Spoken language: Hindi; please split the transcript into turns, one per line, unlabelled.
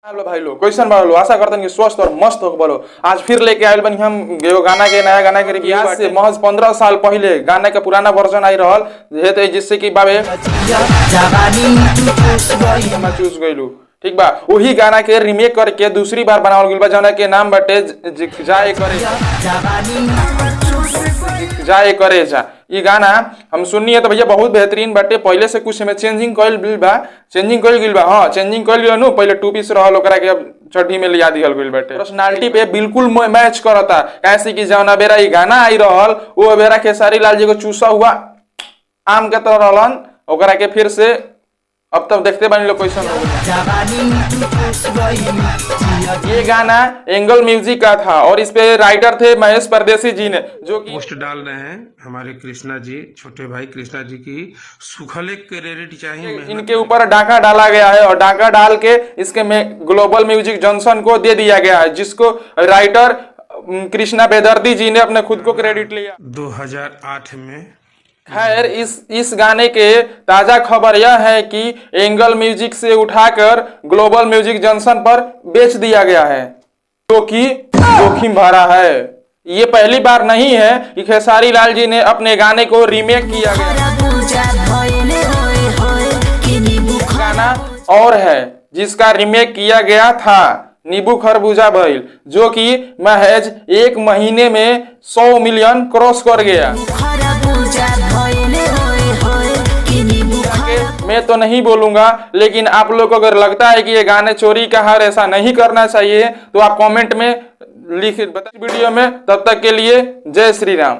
हेलो भाई लोग, क्वेश्चन बोलो। आशा करते हैं कि स्वस्थ और मस्त हो बोलो। आज फिर लेके आयल बनी हम एगो गाना के, नया गाना के रिव्यू। आज से महज 15 साल पहले गाना का पुराना वर्जन आई रहल है, जिससे कि बाबे मैं चूस गइलू। ठीक बा, वही गाना के रीमेक करके दूसरी बार बनावल गइल बा, जौना के नाम बाटे जाए करे जा। ये गाना हम सुननी है तो भैया बहुत बेहतरीन बाटे। पहले से कुछ में चेंजिंग कइल गइल बा, हां चेंजिंग कइल गइल नु। पहले 2 पीस रहल, ओकरा के अब चड्डी में लिया दिहल गइल बाटे। पर्सनालिटी पे बिल्कुल मैच करता, कैसे कि जौना बेरा ये गाना आई रहल वो बेरा खेसारी लाल जी को चूसा हुआ आम के तरह रहलन, ओकरा के फिर से अब तक देखते बनी लोग क्वेश्चन। ये गाना एंगल म्यूजिक का था और इस पे राइटर थे महेश परदेसी जी ने, जो कि
पोस्ट डाल रहे हैं हमारे कृष्णा जी, छोटे भाई कृष्णा जी की सुखले क्रेडिट चाहिए।
इनके ऊपर डाका डाला गया है और डाका डाल के इसके में ग्लोबल म्यूजिक जॉनसन को दे दिया गया है, जिसको राइटर कृष्णा बेदर्दी जी ने अपने खुद को क्रेडिट लिया
2008 में।
खैर, इस गाने के ताजा खबर यह है कि एंगल म्यूजिक से उठाकर ग्लोबल म्यूजिक जंक्शन पर बेच दिया गया है, जो कि जोखिम भरा है। ये पहली बार नहीं है कि खेसारी लाल जी ने अपने गाने को रीमेक किया गया। गाना और है जिसका रीमेक किया गया था, नींबू खरबूजा भइल, जो कि महज 1 महीने में 100 मिलियन क्रॉस कर गया। मैं तो नहीं बोलूंगा, लेकिन आप लोग को अगर लगता है कि ये गाने चोरी का है, ऐसा नहीं करना चाहिए, तो आप कमेंट में लिख बता वीडियो में। तब तक के लिए जय श्री राम।